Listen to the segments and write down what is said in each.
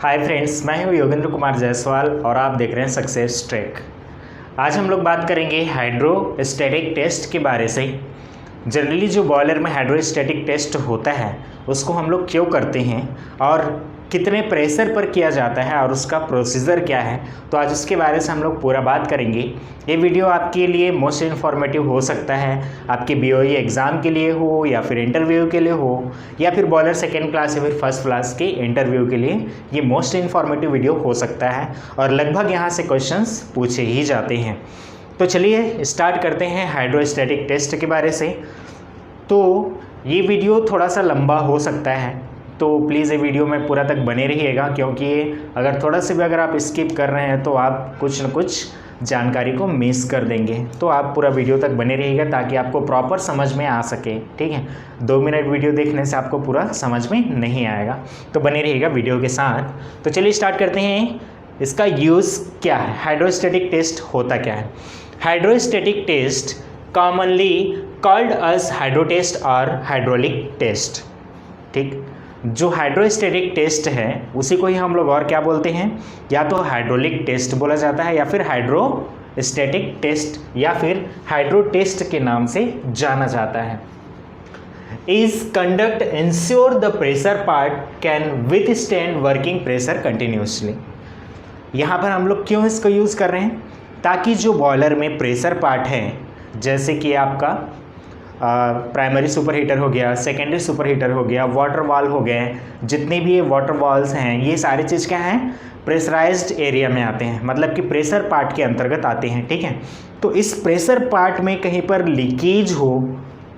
Hi friends, मैं हूं योगेंद्र कुमार जायसवाल और आप देख रहे हैं सक्सेस ट्रैक। आज हम लोग बात करेंगे हाइड्रोस्टैटिक टेस्ट के बारे से। जनरली जो बॉयलर में हाइड्रोस्टैटिक टेस्ट होता है उसको हम लोग क्यों करते हैं और कितने प्रेशर पर किया जाता है और उसका प्रोसीजर क्या है, तो आज उसके बारे से हम लोग पूरा बात करेंगे। ये वीडियो आपके लिए मोस्ट इन्फॉर्मेटिव हो सकता है, आपके बीओई एग्ज़ाम के लिए हो या फिर इंटरव्यू के लिए हो या फिर बॉयलर सेकेंड क्लास या फिर फर्स्ट क्लास के इंटरव्यू के लिए ये मोस्ट इन्फॉर्मेटिव वीडियो हो सकता है और लगभग यहाँ से क्वेश्चंस पूछे ही जाते हैं। तो चलिए स्टार्ट करते हैं हाइड्रोस्टैटिक टेस्ट के बारे से। तो ये वीडियो थोड़ा सा लंबा हो सकता है, तो प्लीज़ ये वीडियो में पूरा तक बने रहिएगा, क्योंकि अगर थोड़ा से भी अगर आप स्किप कर रहे हैं तो आप कुछ न कुछ जानकारी को मिस कर देंगे। तो आप पूरा वीडियो तक बने रहिएगा ताकि आपको प्रॉपर समझ में आ सके। ठीक है, 2 मिनट वीडियो देखने से आपको पूरा समझ में नहीं आएगा, तो बने रहिएगा वीडियो के साथ। तो चलिए स्टार्ट करते हैं। इसका यूज़ क्या है, हाइड्रोस्टैटिक टेस्ट होता क्या है। हाइड्रोस्टैटिक टेस्ट कॉमनली कॉल्ड अस हाइड्रो टेस्ट और हाइड्रोलिक टेस्ट। ठीक, जो हाइड्रोस्टैटिक टेस्ट है उसी को ही हम लोग और क्या बोलते हैं, या तो हाइड्रोलिक टेस्ट बोला जाता है या फिर हाइड्रोस्टैटिक टेस्ट या फिर हाइड्रो टेस्ट के नाम से जाना जाता है। Is conduct ensure the pressure part can withstand working pressure continuously. यहाँ पर हम लोग क्यों इसको यूज़ कर रहे हैं, ताकि जो बॉयलर में प्रेशर पार्ट है, जैसे कि आपका प्राइमरी सुपर हीटर हो गया, सेकेंडरी सुपर हीटर हो गया, वाटर वाल हो गए, जितने भी ये वाटर वॉल्स हैं ये सारी चीज़ क्या हैं, प्रेशराइज्ड एरिया में आते हैं, मतलब कि प्रेशर पार्ट के अंतर्गत आते हैं। ठीक है, तो इस प्रेशर पार्ट में कहीं पर लीकेज हो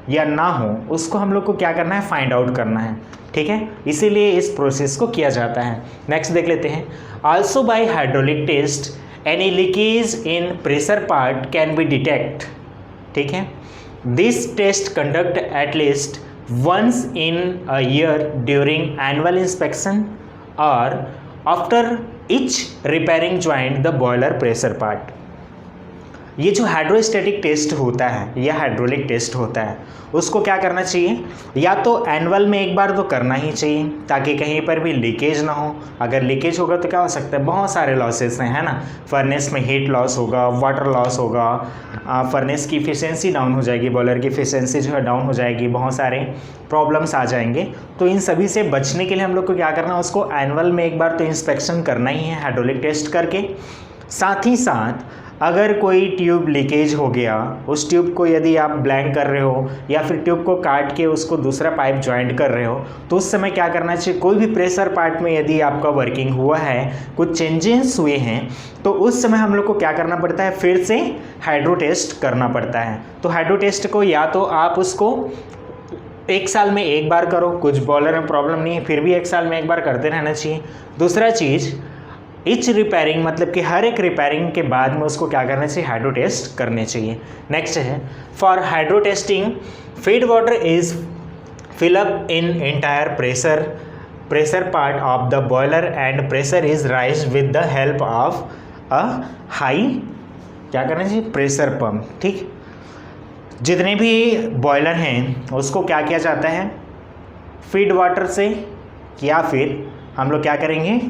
या ना हो उसको हम लोग को क्या करना है, फाइंड आउट करना है। ठीक है, इसीलिए इस प्रोसेस को किया जाता है। नेक्स्ट देख लेते हैं। Also by hydraulic test any leakage in pressure part can be detect. ठीक है, this test conduct at least once in a year during annual inspection or after each repairing joint the boiler pressure part। ये जो hydrostatic test होता है या hydraulic test होता है उसको क्या करना चाहिए, या तो एनुअल में एक बार तो करना ही चाहिए ताकि कहीं पर भी लीकेज ना हो। अगर लीकेज होगा तो क्या हो सकता है, बहुत सारे लॉसेस हैं, है ना। फर्नेस में हीट लॉस होगा, वाटर लॉस होगा, फर्नेस की इफिशिएंसी डाउन हो जाएगी, बॉयलर की इफिशिएंसी जो है डाउन हो जाएगी, बहुत सारे प्रॉब्लम्स आ जाएंगे। तो इन सभी से बचने के लिए हम लोग को क्या करना है, उसको एनुअल में एक बार तो इंस्पेक्शन करना ही है हाइड्रोलिक टेस्ट करके। साथ ही साथ अगर कोई ट्यूब लीकेज हो गया, उस ट्यूब को यदि आप ब्लैंक कर रहे हो या फिर ट्यूब को काट के उसको दूसरा पाइप ज्वाइंट कर रहे हो, तो उस समय क्या करना चाहिए, कोई भी प्रेशर पार्ट में यदि आपका वर्किंग हुआ है, कुछ चेंजेस हुए हैं, तो उस समय हम लोग को क्या करना पड़ता है, फिर से हाइड्रो टेस्ट करना पड़ता है। तो हाइड्रो टेस्ट को या तो आप उसको 1 साल में एक बार करो, कुछ बॉयलर में प्रॉब्लम नहीं है फिर भी 1 साल में एक बार करते रहना चाहिए। दूसरा चीज़, इच रिपेयरिंग, मतलब कि हर एक रिपेयरिंग के बाद में उसको क्या करना चाहिए, हाइड्रो टेस्ट करने चाहिए। नेक्स्ट है, for hydro testing feed water is fill up in entire pressure part of the boiler and pressure is rise with the help of a high क्या करना चाहिए, प्रेशर पंप। ठीक, जितने भी बॉयलर हैं उसको क्या किया जाता है, फीड वाटर से या फिर हम लोग क्या करेंगे,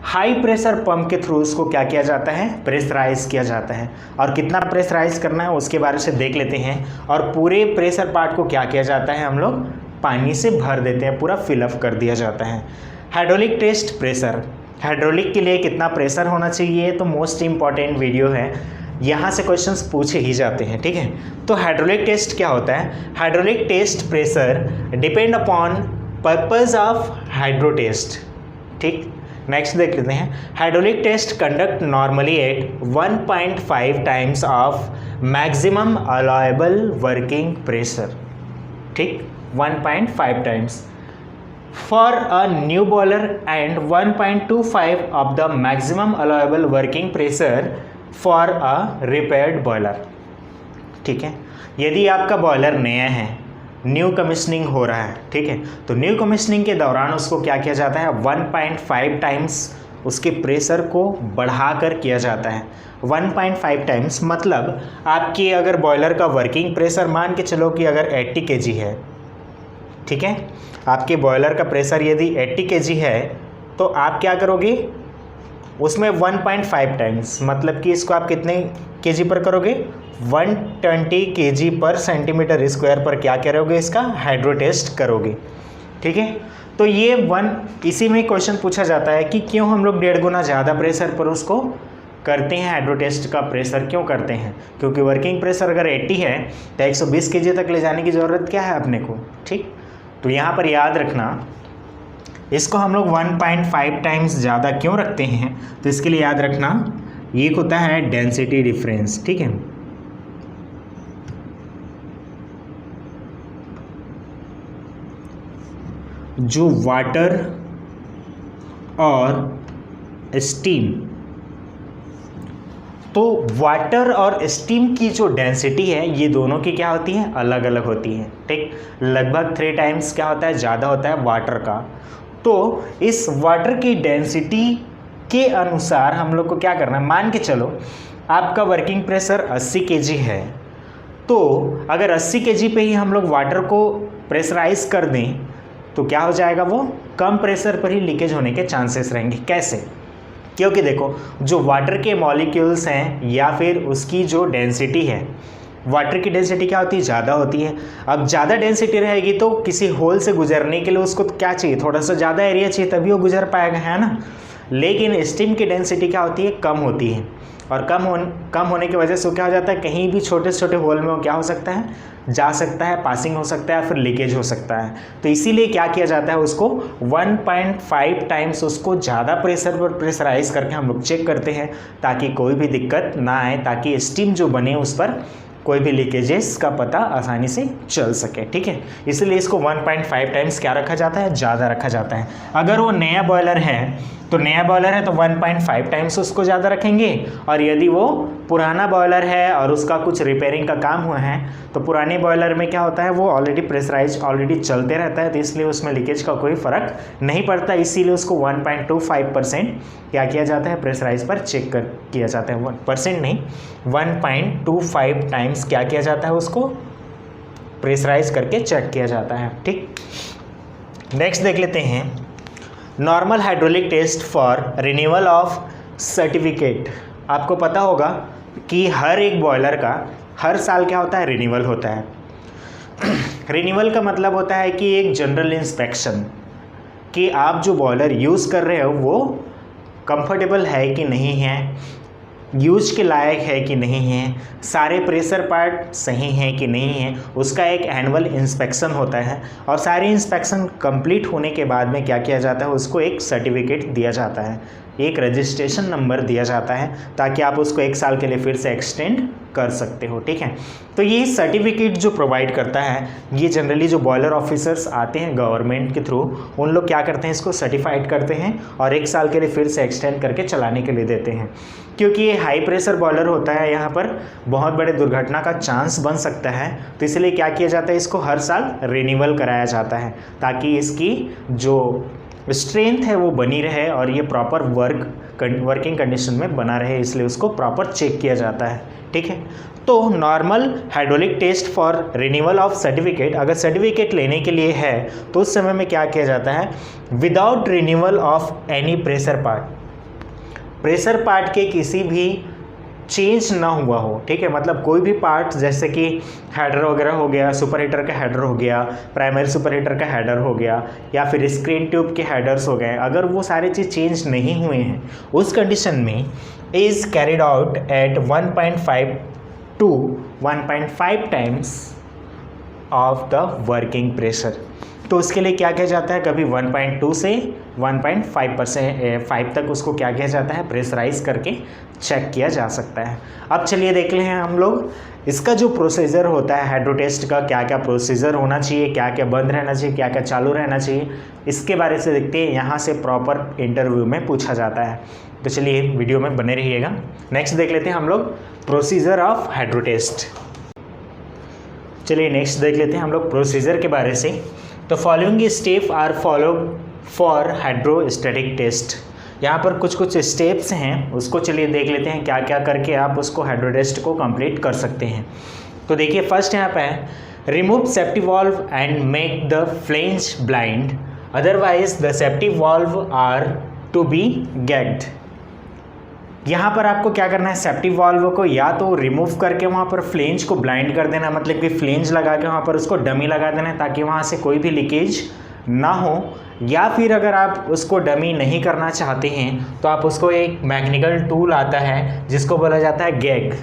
हाई प्रेशर पंप के थ्रू उसको क्या किया जाता है, प्रेशराइज किया जाता है। और कितना प्रेशराइज करना है उसके बारे से देख लेते हैं। और पूरे प्रेशर पार्ट को क्या किया जाता है, हम लोग पानी से भर देते हैं, पूरा फिलअप कर दिया जाता है। हाइड्रोलिक टेस्ट प्रेशर, हाइड्रोलिक के लिए कितना प्रेशर होना चाहिए, तो मोस्ट इंपॉर्टेंट वीडियो है, यहाँ से क्वेश्चंस पूछे ही जाते हैं। ठीक है, तो हाइड्रोलिक टेस्ट क्या होता है, hydraulic test pressure depend upon purpose of hydro test. ठीक, नेक्स्ट देख लेते हैं। Hydraulic test conduct normally at 1.5 times of maximum allowable working pressure. ठीक, 1.5 times for a new boiler and 1.25 of the maximum allowable working pressure for a repaired boiler. ठीक है, यदि आपका boiler नया है, न्यू कमिश्निंग हो रहा है, ठीक है, तो न्यू कमिश्निंग के दौरान उसको क्या किया जाता है, 1.5 टाइम्स उसके प्रेशर को बढ़ाकर किया जाता है। 1.5 टाइम्स मतलब आपकी अगर बॉयलर का वर्किंग प्रेशर मान के चलो कि अगर 80 kg है, ठीक है, आपके बॉयलर का प्रेशर यदि 80 kg है तो आप क्या करोगे, उसमें 1.5 टाइम्स, मतलब कि इसको आप कितने केजी पर करोगे, 120 केजी पर सेंटीमीटर स्क्वायर पर क्या करोगे, इसका हाइड्रो टेस्ट करोगे। ठीक है, तो ये इसी में क्वेश्चन पूछा जाता है कि क्यों हम लोग 1.5 गुना ज़्यादा प्रेशर पर उसको करते हैं, हाइड्रो टेस्ट का प्रेशर क्यों करते हैं, क्योंकि वर्किंग प्रेशर अगर 80 है तो 120 केजी तक ले जाने की ज़रूरत क्या है अपने को। ठीक, तो यहाँ पर याद रखना, इसको हम लोग 1.5 टाइम्स ज़्यादा क्यों रखते हैं, तो इसके लिए याद रखना ये होता है डेंसिटी डिफरेंस। ठीक है, जो वाटर और स्टीम, तो वाटर और स्टीम की जो डेंसिटी है ये दोनों की क्या होती है, अलग अलग होती है। ठीक, लगभग 3 टाइम्स क्या होता है, ज़्यादा होता है वाटर का। तो इस वाटर की डेंसिटी के अनुसार हम लोग को क्या करना है, मान के चलो आपका वर्किंग प्रेशर 80 केजी है, तो अगर 80 केजी पे ही हम लोग वाटर को प्रेशराइज कर दें तो क्या हो जाएगा, वो कम प्रेशर पर ही लीकेज होने के चांसेस रहेंगे। कैसे, क्योंकि देखो जो वाटर के मॉलिक्यूल्स हैं या फिर उसकी जो डेंसिटी है, वाटर की डेंसिटी क्या होती है, ज़्यादा होती है। अब ज़्यादा डेंसिटी रहेगी तो किसी होल से गुजरने के लिए उसको क्या चाहिए, थोड़ा सा ज़्यादा एरिया चाहिए, तभी वो गुजर पाएगा, है ना। लेकिन स्टीम की डेंसिटी क्या होती है, कम होती है, और कम होने की वजह से क्या हो जाता है, कहीं भी छोटे से छोटे होल में वो क्या हो सकता है, जा सकता है, पासिंग हो सकता है, फिर लीकेज हो सकता है। तो इसीलिए क्या किया जाता है, उसको 1.5 टाइम्स उसको ज़्यादा प्रेशर पर प्रेशराइज करके हम लोग चेक करते हैं, ताकि कोई भी दिक्कत ना आए, ताकि स्टीम जो बने उस पर कोई भी लीकेजेस का पता आसानी से चल सके। ठीक है, इसलिए इसको 1.5 टाइम्स क्या रखा जाता है, ज़्यादा रखा जाता है। अगर वो नया बॉयलर है तो 1.5 टाइम्स उसको ज़्यादा रखेंगे, और यदि वो पुराना बॉयलर है और उसका कुछ रिपेयरिंग का काम हुआ है तो पुराने बॉयलर में क्या होता है, वो ऑलरेडी प्रेशराइज ऑलरेडी चलते रहता है, तो इसलिए उसमें लीकेज का कोई फ़र्क नहीं पड़ता, इसीलिए उसको 1.25% क्या किया जाता है, प्रेशराइज पर चेक किया जाता है। 1% नहीं, 1.25 टाइम्स क्या किया जाता है, उसको प्रेशराइज करके चेक किया जाता है। ठीक, नेक्स्ट देख लेते हैं, normal hydraulic test for renewal of certificate. आपको पता होगा कि हर एक बॉयलर का हर साल क्या होता है, रिन्यूअल होता है। रिन्यूअल का मतलब होता है कि एक जनरल इंस्पेक्शन, कि आप जो बॉयलर यूज़ कर रहे हो वो कंफर्टेबल है कि नहीं है, यूज के लायक है कि नहीं है, सारे प्रेशर पार्ट सही हैं कि नहीं है, उसका एक एनुअल इंस्पेक्शन होता है, और सारे इंस्पेक्शन कंप्लीट होने के बाद में क्या किया जाता है, उसको एक सर्टिफिकेट दिया जाता है, एक रजिस्ट्रेशन नंबर दिया जाता है, ताकि आप उसको 1 साल के लिए फिर से एक्सटेंड कर सकते हो। ठीक है, तो ये सर्टिफिकेट जो प्रोवाइड करता है, ये जनरली जो बॉयलर ऑफिसर्स आते हैं गवर्नमेंट के थ्रू, उन लोग क्या करते हैं, इसको सर्टिफाइड करते हैं और 1 साल के लिए फिर से एक्सटेंड करके चलाने के लिए देते हैं। क्योंकि ये हाई प्रेशर बॉयलर होता है, यहाँ पर बहुत बड़े दुर्घटना का चांस बन सकता है, तो इसलिए क्या किया जाता है, इसको हर साल रिन्यूअल कराया जाता है, ताकि इसकी जो स्ट्रेंथ है वो बनी रहे और ये प्रॉपर वर्किंग कंडीशन में बना रहे, इसलिए उसको प्रॉपर चेक किया जाता है। ठीक है, तो normal hydraulic test for renewal of certificate, अगर सर्टिफिकेट लेने के लिए है तो उस समय में क्या किया जाता है, without renewal of any pressure part के किसी भी चेंज ना हुआ हो। ठीक है, मतलब कोई भी पार्ट जैसे कि हेडर वगैरह हो गया, सुपर हीटर का हेडर हो गया, प्राइमरी सुपर हीटर का हेडर हो गया, या फिर स्क्रीन ट्यूब के हेडर्स हो गए, अगर वो सारे चीज़ चेंज नहीं हुए हैं उस कंडीशन में is carried out at 1.5 to 1.5 times of the working pressure. तो उसके लिए क्या किया जाता है, कभी 1.2 से 1.5 तक उसको क्या किया जाता है, प्रेशराइज करके चेक किया जा सकता है। अब चलिए देख लें हम लोग इसका जो प्रोसीजर होता है हाइड्रो टेस्ट का, क्या क्या प्रोसीजर होना चाहिए, क्या क्या बंद रहना चाहिए, क्या क्या चालू रहना चाहिए, इसके बारे से देखते हैं। यहाँ से प्रॉपर इंटरव्यू में पूछा जाता है, तो चलिए वीडियो में बने रहिएगा। नेक्स्ट देख लेते हैं हम लोग प्रोसीजर ऑफ हाइड्रो टेस्ट। चलिए नेक्स्ट देख लेते हैं हम लोग प्रोसीजर के बारे से। तो following step are followed for hydrostatic test. यहाँ पर कुछ कुछ स्टेप्स हैं, उसको चलिए देख लेते हैं क्या क्या करके आप उसको हाइड्रो टेस्ट को कंप्लीट कर सकते हैं। तो देखिए फर्स्ट यहाँ पे है remove safety valve and make the flange blind. Otherwise the safety valve are to be gagged. यहाँ पर आपको क्या करना है, सेफ्टी वाल्व को या तो रिमूव करके वहाँ पर फ्लेंज को ब्लाइंड कर देना, मतलब कि फ्लेंज लगा के वहाँ पर उसको डमी लगा देना है ताकि वहाँ से कोई भी लीकेज ना हो। या फिर अगर आप उसको डमी नहीं करना चाहते हैं तो आप उसको एक मैकेनिकल टूल आता है जिसको बोला जाता है गैग।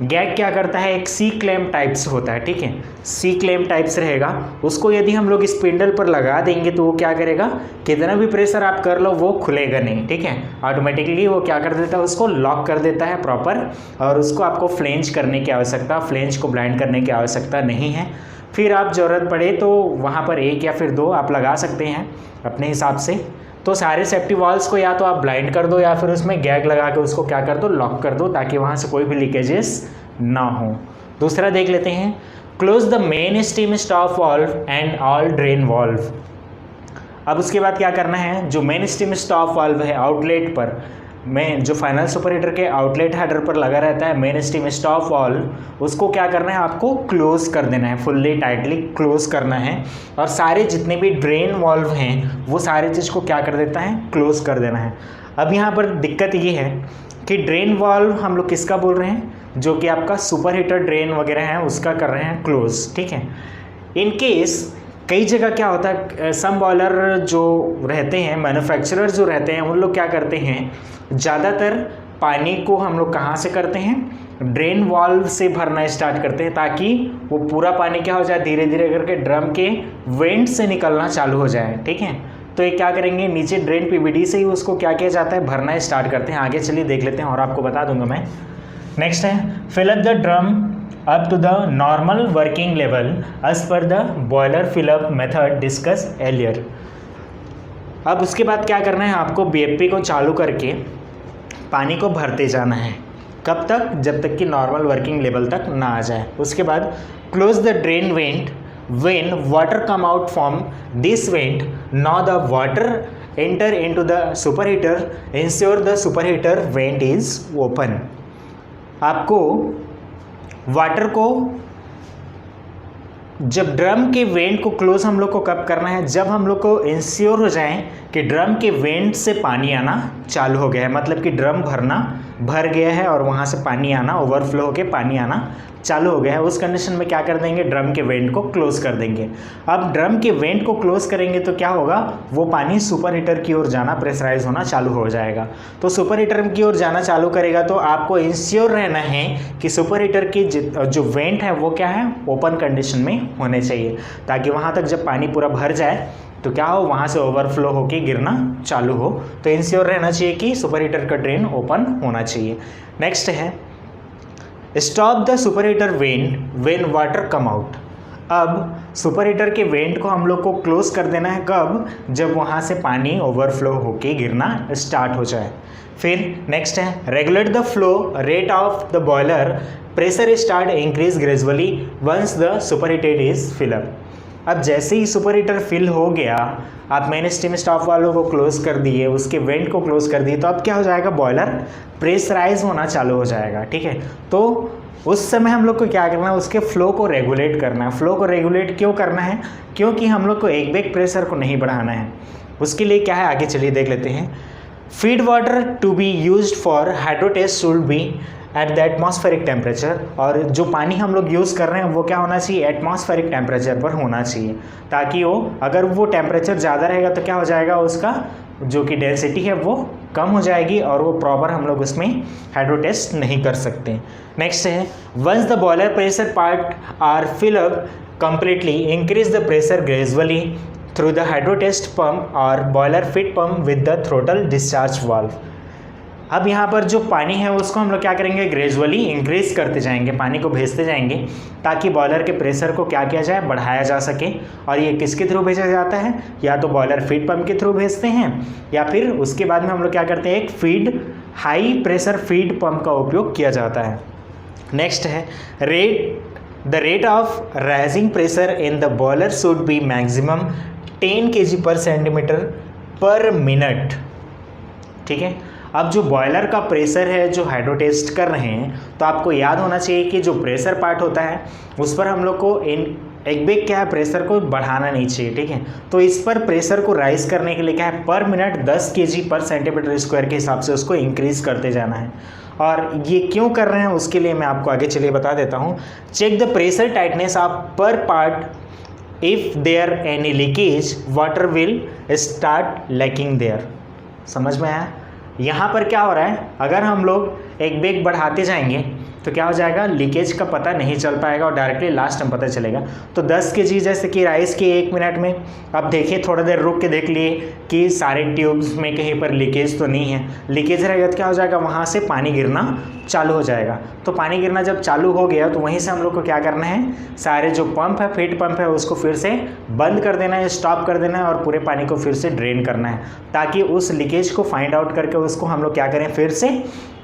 गैग क्या करता है, एक सी क्लैम्प टाइप्स होता है, ठीक है, सी क्लैम्प टाइप्स रहेगा, उसको यदि हम लोग स्पिंडल पर लगा देंगे तो वो क्या करेगा, कितना भी प्रेशर आप कर लो वो खुलेगा नहीं, ठीक है, ऑटोमेटिकली वो क्या कर देता है, उसको लॉक कर देता है प्रॉपर, और उसको आपको फ्लेंज करने की आवश्यकता, फ्लेंज को ब्लाइंड करने की आवश्यकता नहीं है। फिर आप ज़रूरत पड़े तो वहाँ पर एक या फिर दो आप लगा सकते हैं अपने हिसाब से। तो सारे सेफ्टी वॉल्स को या तो आप ब्लाइंड कर दो या फिर उसमें गैग लगा के उसको क्या कर दो, लॉक कर दो, ताकि वहाँ से कोई भी लीकेजेस ना हो। दूसरा देख लेते हैं, close the main steam stop valve and all drain valve. अब उसके बाद क्या करना है, जो मेन स्टीम स्टॉप वाल्व है आउटलेट पर, में जो फाइनल सुपर हीटर के आउटलेट हेडर पर लगा रहता है मेन स्टीम स्टॉप वाल्व, उसको क्या करना है, आपको क्लोज कर देना है, फुल्ली टाइटली क्लोज करना है, और सारे जितने भी ड्रेन वाल्व हैं वो सारे चीज़ को क्या कर देता है, क्लोज कर देना है। अब यहाँ पर दिक्कत ये है कि ड्रेन वाल्व हम लोग किसका बोल रहे हैं, जो कि आपका सुपर हीटर ड्रेन वगैरह है उसका कर रहे हैं क्लोज, ठीक है। इन केस कई जगह क्या होता है, सम बॉयलर जो रहते हैं, मैन्युफैक्चरर जो रहते हैं, उन लोग क्या करते हैं, ज़्यादातर पानी को हम लोग कहाँ से करते हैं, ड्रेन वाल्व से भरना स्टार्ट करते हैं, ताकि वो पूरा पानी क्या हो जाए, धीरे धीरे करके ड्रम के वेंट से निकलना चालू हो जाए, ठीक है। तो ये क्या करेंगे, नीचे ड्रेन पीवीडी से ही उसको क्या किया जाता है, भरना स्टार्ट करते हैं। आगे चलिए देख लेते हैं और आपको बता दूंगा मैं। नेक्स्ट है, fill up the drum up to the normal working level as per the boiler fill up method discussed earlier। अब उसके बाद क्या करना है, आपको बीएफपी को चालू करके पानी को भरते जाना है। कब तक, जब तक कि नॉर्मल वर्किंग लेवल तक ना आ जाए। उसके बाद close the drain went when water come out from this vent, now the water enter into the superheater, ensure the superheater vent is open। आपको वाटर को, जब ड्रम के वेंट को क्लोज हम लोग को कब करना है, जब हम लोग को इंश्योर हो जाए कि ड्रम के वेंट से पानी आना चालू हो गया है, मतलब कि ड्रम भर गया है और वहाँ से पानी आना, ओवरफ्लो होके पानी आना चालू हो गया है। उस कंडीशन में क्या कर देंगे, ड्रम के वेंट को क्लोज कर देंगे। अब ड्रम के वेंट को क्लोज करेंगे तो क्या होगा, वो पानी सुपर हीटर की ओर जाना, प्रेशराइज होना चालू हो जाएगा। तो सुपर हीटर की ओर जाना चालू करेगा तो आपको इंश्योर रहना है कि सुपर हीटर की जो वेंट है वो क्या है, ओपन कंडीशन में होने चाहिए, ताकि वहाँ तक जब पानी पूरा भर जाए तो क्या हो, वहाँ से ओवरफ्लो होके गिरना चालू हो। तो इंश्योर रहना चाहिए कि सुपर हीटर का ड्रेन ओपन होना चाहिए। नेक्स्ट है, stop the super heater went when water come out. अब सुपर हीटर के वेंट को हम लोग को क्लोज कर देना है कब, जब वहाँ से पानी ओवरफ्लो होके गिरना स्टार्ट हो जाए। फिर नेक्स्ट है, regulate the flow rate of the boiler, pressure start increase gradually once the super heated is fill up. अब जैसे ही सुपर हीटर फिल हो गया, आप मेन स्टीम स्टॉप वालों को क्लोज कर दिए, उसके वेंट को क्लोज कर दिए, तो अब क्या हो जाएगा, बॉयलर प्रेशराइज होना चालू हो जाएगा, ठीक है। तो उस समय हम लोग को क्या करना है, उसके फ्लो को रेगुलेट करना है। फ्लो को रेगुलेट क्यों करना है, क्योंकि हम लोग को एक बैग प्रेशर को नहीं बढ़ाना है। उसके लिए क्या है, आगे चलिए देख लेते हैं। Feed water to be used for hydro test should be at the atmospheric temperature. और जो पानी हम लोग यूज़ कर रहे हैं वो क्या होना चाहिए, एटमॉस्फेरिक टेम्परेचर पर होना चाहिए, ताकि वो, अगर वो टेम्परेचर ज़्यादा रहेगा तो क्या हो जाएगा, उसका जो कि डेंसिटी है वो कम हो जाएगी और वो प्रॉपर हम लोग उसमें हाइड्रो टेस्ट नहीं कर सकते। नेक्स्ट है, once the boiler pressure part are fill up completely, increase the pressure gradually through the hydro test pump और boiler fit pump with the throttle discharge valve. अब यहाँ पर जो पानी है उसको हम लोग क्या करेंगे, ग्रेजुअली इंक्रीज करते जाएंगे, पानी को भेजते जाएंगे, ताकि बॉयलर के प्रेशर को क्या किया जाए, बढ़ाया जा सके। और ये किसके थ्रू भेजा जाता है, या तो बॉयलर फीड पंप के थ्रू भेजते हैं, या फिर उसके बाद में हम लोग क्या करते हैं, एक हाई प्रेशर फीड पंप का उपयोग किया जाता है। नेक्स्ट है, the rate of rising pressure in the boiler should be maximum 10 kg पर सेंटीमीटर पर मिनट, ठीक है। अब जो बॉयलर का प्रेशर है, जो हाइड्रो टेस्ट कर रहे हैं, तो आपको याद होना चाहिए कि जो प्रेशर पार्ट होता है उस पर हम लोग को एक बेग क्या है, प्रेशर को बढ़ाना नहीं चाहिए, ठीक है। तो इस पर प्रेशर को राइज करने के लिए क्या है, पर मिनट 10 kg पर सेंटीमीटर स्क्वायर के हिसाब से उसको इंक्रीज करते जाना है। और ये क्यों कर रहे हैं उसके लिए मैं आपको आगे चलिए बता देता हूँ। Check the pressure tightness of per part, if there any leakage water will start lacking there. समझ में आया? यहाँ पर क्या हो रहा है, अगर हम लोग एक बेग बढ़ाते जाएंगे तो क्या हो जाएगा, लीकेज का पता नहीं चल पाएगा और डायरेक्टली लास्ट में पता चलेगा। तो 10 kg जैसे कि राइस की 1 मिनट में, अब देखिए थोड़ा देर रुक के देख लिए कि सारे ट्यूब्स में कहीं पर लीकेज तो नहीं है। लीकेज रहेगा तो क्या हो जाएगा, वहाँ से पानी गिरना चालू हो जाएगा। तो पानी गिरना जब चालू हो गया तो वहीं से हम लोग को क्या करना है, सारे जो पंप है, फीड पंप है, उसको फिर से बंद कर देना है, स्टॉप कर देना है और पूरे पानी को फिर से ड्रेन करना है, ताकि उस लीकेज को फाइंड आउट करके उसको हम लोग क्या करें, फिर से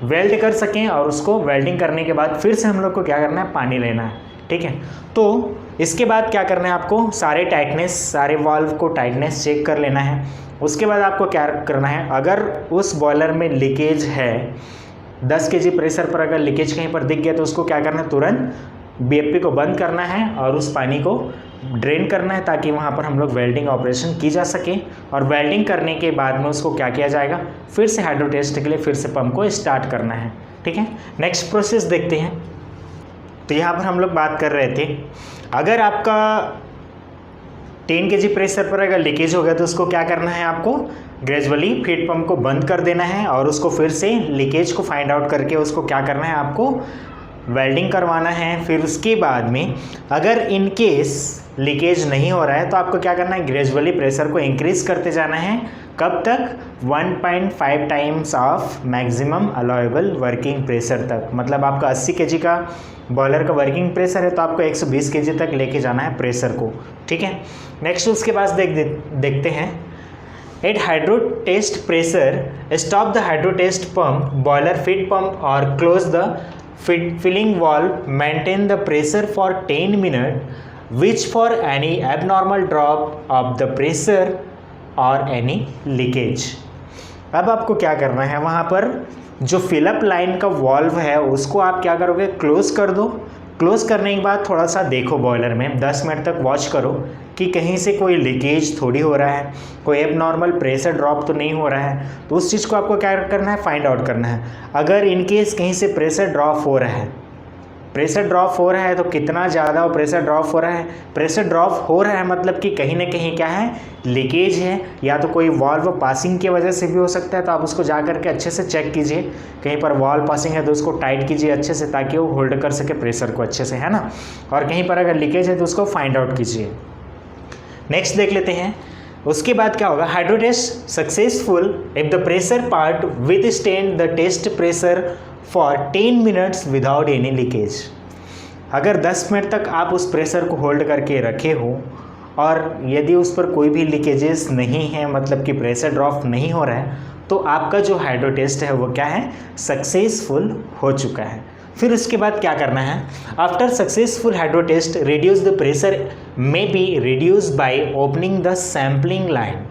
वेल्ड कर सकें। और उसको वेल्डिंग करने के बाद फिर से हम लोग को क्या करना है, पानी लेना है, ठीक है। तो इसके बाद क्या करना है, आपको सारे टाइटनेस, सारे वाल्व को टाइटनेस चेक कर लेना है। उसके बाद आपको क्या करना है, अगर उस बॉयलर में लीकेज है, 10 kg प्रेशर पर अगर लीकेज कहीं पर दिख गया तो उसको क्या करना है, तुरंत BFP को बंद करना है और उस पानी को ड्रेन करना है, ताकि वहाँ पर हम लोग वेल्डिंग ऑपरेशन की जा सके। और वेल्डिंग करने के बाद में उसको क्या किया जाएगा, फिर से हाइड्रो टेस्ट के लिए फिर से पंप को स्टार्ट करना है, ठीक है। नेक्स्ट प्रोसेस देखते हैं। तो यहाँ पर हम लोग बात कर रहे थे, अगर आपका 10 kg प्रेशर पर अगर लीकेज हो गया तो उसको क्या करना है, आपको ग्रेजुअली फीड पंप को बंद कर देना है और उसको फिर से लीकेज को फाइंड आउट करके उसको क्या करना है, आपको वेल्डिंग करवाना है। फिर उसके बाद में अगर इन केस लीकेज नहीं हो रहा है तो आपको क्या करना है, ग्रेजुअली प्रेशर को इंक्रीज करते जाना है। कब तक, 1.5 times of maximum allowable working pressure तक। मतलब आपका 80 kg का बॉयलर का वर्किंग प्रेशर है तो आपको 120 kg तक लेके जाना है प्रेशर को, ठीक है। नेक्स्ट उसके बाद देखते हैं, at hydro test pressure stop the hydro test pump, boiler feed pump और close the filling valve, maintain the pressure for 10 minutes, which for any abnormal drop of the pressure or any leakage। अब आपको क्या करना है, वहाँ पर जो fill up line का वॉल्व है उसको आप क्या करोगे, क्लोज कर दो। क्लोज करने के बाद थोड़ा सा देखो बॉयलर में, 10 मिनट तक वॉच करो कि कहीं से कोई लीकेज थोड़ी हो रहा है, कोई एबनॉर्मल प्रेशर ड्रॉप तो नहीं हो रहा है। तो उस चीज़ को आपको क्या करना है, फाइंड आउट करना है। अगर इनकेस कहीं से प्रेशर ड्रॉप हो रहा है, प्रेशर ड्रॉप हो रहा है तो कितना ज़्यादा वो प्रेशर ड्रॉप हो रहा है, प्रेशर ड्रॉप हो रहा है मतलब कि कहीं ना कहीं क्या है, लीकेज है, या तो कोई वाल्व पासिंग की वजह से भी हो सकता है। तो आप उसको जा करके अच्छे से चेक कीजिए, कहीं पर वाल्व पासिंग है तो उसको टाइट कीजिए अच्छे से, ताकि वो होल्ड कर सके प्रेशर को अच्छे से, है ना। और कहीं पर अगर लीकेज है तो उसको फाइंड आउट कीजिए। नेक्स्ट देख लेते हैं, उसके बाद क्या होगा, hydro test successful if the pressure part withstand the test pressure for 10 minutes without any leakage. अगर 10 मिनट तक आप उस प्रेशर को होल्ड करके रखे हो और यदि उस पर कोई भी लीकेजेस नहीं है, मतलब कि प्रेशर ड्रॉप नहीं हो रहा है, तो आपका जो हाइड्रो टेस्ट है वो क्या है, सक्सेसफुल हो चुका है। फिर उसके बाद क्या करना है, after successful hydro test reduce the pressure may be reduce by opening the sampling line.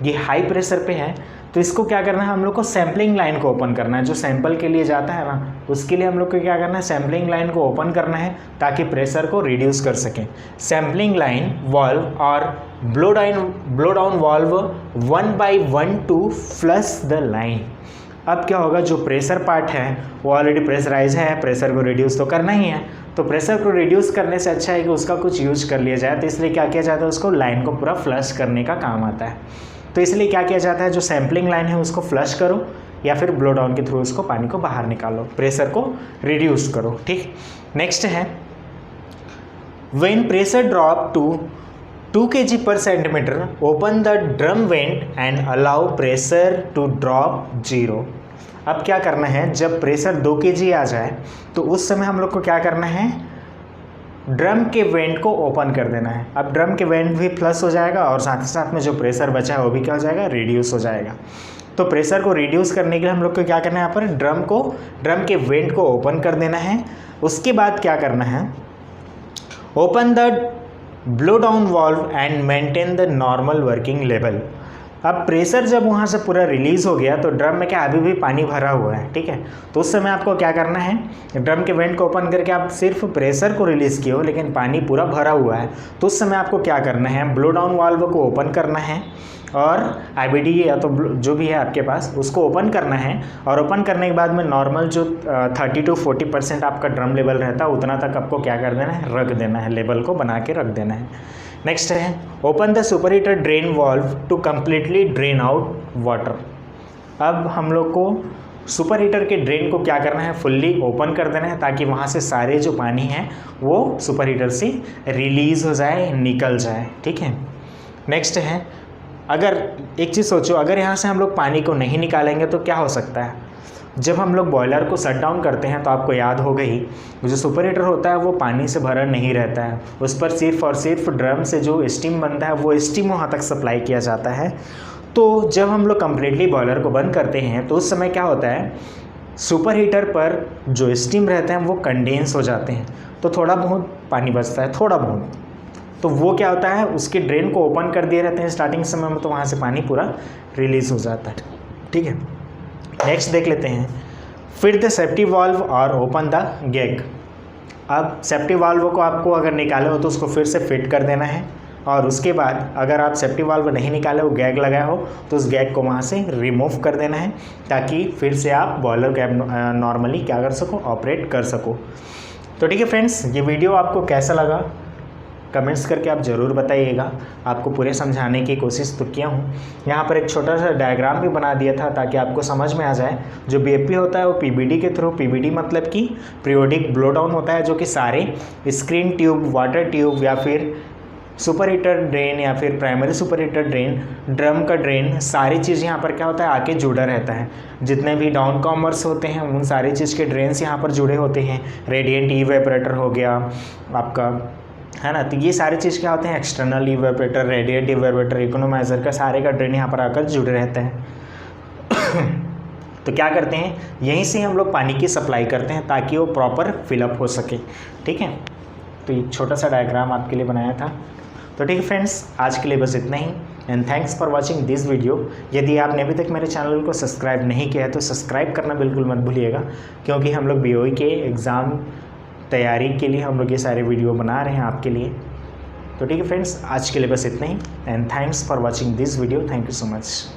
ये हाई प्रेशर पे है तो इसको क्या करना है, हम लोग को सैम्पलिंग लाइन को ओपन करना है। जो सैंपल के लिए जाता है ना, उसके लिए हम लोग को क्या करना है, सैम्पलिंग लाइन को ओपन करना है ताकि प्रेशर को रिड्यूस कर सकें। सैम्पलिंग लाइन वाल्व और blow down valve 1 by 1 to flush the line. अब क्या होगा, जो प्रेशर पार्ट है वो ऑलरेडी प्रेशराइज है, प्रेशर को रिड्यूस तो करना ही है। तो प्रेशर को रिड्यूस करने से अच्छा है कि उसका कुछ यूज कर लिया जाए, तो इसलिए क्या किया जाता है, उसको लाइन को पूरा फ्लश करने का काम आता है। तो इसलिए क्या किया जाता है, जो सैम्पलिंग लाइन है उसको फ्लश करो या फिर ब्लो डाउन के थ्रू उसको पानी को बाहर निकालो, प्रेशर को रिड्यूस करो, ठीक। नेक्स्ट है, when pressure drop to 2 kg per centimeter, open the drum vent and allow pressure to drop 0। अब क्या करना है, जब प्रेशर 2 kg आ जाए तो उस समय हम लोग को क्या करना है, ड्रम के वेंट को ओपन कर देना है। अब ड्रम के वेंट भी फ्लश हो जाएगा और साथ ही साथ में जो प्रेशर बचा है वो भी क्या हो जाएगा, रिड्यूस हो जाएगा। तो प्रेशर को रिड्यूस करने के लिए हम लोग को क्या करना है, यहाँ पर ड्रम के वेंट को ओपन कर देना है। उसके बाद क्या करना है, open the blow down valve and maintain the normal working level. अब प्रेशर जब वहाँ से पूरा रिलीज़ हो गया तो ड्रम में क्या अभी भी पानी भरा हुआ है, ठीक है। तो उस समय आपको क्या करना है, ड्रम के वेंट को ओपन करके आप सिर्फ प्रेशर को रिलीज़ किए हो लेकिन पानी पूरा भरा हुआ है, तो उस समय आपको क्या करना है, ब्लो डाउन वाल्व को ओपन करना है और IBD या तो जो भी है आपके पास उसको ओपन करना है। और ओपन करने के बाद में नॉर्मल जो 30 to 40% आपका ड्रम लेवल रहता है उतना तक आपको क्या कर देना है, रख देना है, लेवल को बना के रख देना है। नेक्स्ट है open the super heater drain valve to completely drain out water. अब हम लोग को सुपर हीटर के ड्रेन को क्या करना है, फुल्ली ओपन कर देना है ताकि वहाँ से सारे जो पानी है वो सुपर हीटर से रिलीज़ हो जाए, निकल जाए, ठीक है। नेक्स्ट है, अगर एक चीज़ सोचो, अगर यहाँ से हम लोग पानी को नहीं निकालेंगे तो क्या हो सकता है, जब हम लोग बॉयलर को शट डाउन करते हैं तो आपको याद होगा ही जो सुपर हीटर होता है वो पानी से भरा नहीं रहता है, उस पर सिर्फ और सिर्फ ड्रम से जो स्टीम बनता है वो स्टीम वहाँ तक सप्लाई किया जाता है। तो जब हम लोग कम्प्लीटली बॉयलर को बंद करते हैं तो उस समय क्या होता है, सुपर हीटर पर जो स्टीम रहते हैं वो कंडेंस हो जाते हैं, तो थोड़ा बहुत पानी बचता है, थोड़ा बहुत। तो वो क्या होता है, उसके ड्रेन को ओपन कर दिए रहते हैं स्टार्टिंग समय में, तो वहाँ से पानी पूरा रिलीज़ हो जाता है, ठीक है। नेक्स्ट देख लेते हैं, फिट द सेफ्टी वाल्व और ओपन द गैग। अब सेफ्टी वाल्व को आपको अगर निकाले हो तो उसको फिर से फिट कर देना है, और उसके बाद अगर आप सेफ्टी वाल्व नहीं निकाले हो, गैग लगाए हो, तो उस गैग को वहाँ से रिमूव कर देना है ताकि फिर से आप बॉयलर गैग नॉर्मली क्या कर सको, ऑपरेट कर सको। तो ठीक है फ्रेंड्स, ये वीडियो आपको कैसा लगा कमेंट्स करके आप ज़रूर बताइएगा। आपको पूरे समझाने की कोशिश तो किया हूँ। यहाँ पर एक छोटा सा डायग्राम भी बना दिया था ताकि आपको समझ में आ जाए। जो BFP होता है वो PBD के थ्रू, PBD मतलब कि पीरियोडिक ब्लो डाउन होता है, जो कि सारे स्क्रीन ट्यूब, वाटर ट्यूब या फिर सुपर हीटर ड्रेन या फिर primary super heater drain, drum का ड्रेन, सारी चीज़ यहाँ पर क्या होता है आके जुड़ा रहता है। जितने भी डाउन कॉमर्स होते हैं उन सारी चीज़ के ड्रेन्स यहाँ पर जुड़े होते हैं। रेडिएंट इवेपोरेटर हो गया आपका, है ना, तो ये सारी चीज़ क्या होते हैं, external evaporator, radiant evaporator, economiser का सारे का ड्रेन यहाँ पर आकर जुड़े रहते हैं। तो क्या करते हैं, यहीं से हम लोग पानी की सप्लाई करते हैं ताकि वो प्रॉपर फिलअप हो सके, ठीक है। तो एक छोटा सा डायग्राम आपके लिए बनाया था। तो ठीक है फ्रेंड्स, आज के लिए बस इतना ही, and thanks for watching this video. यदि आपने अभी तक मेरे चैनल को सब्सक्राइब नहीं किया है तो सब्सक्राइब करना बिल्कुल मत भूलिएगा, क्योंकि हम लोग BOE के एग्ज़ाम तैयारी के लिए हम लोग ये सारे वीडियो बना रहे हैं आपके लिए। तो ठीक है फ्रेंड्स, आज के लिए बस इतना ही, and thanks for watching this video. Thank you so much.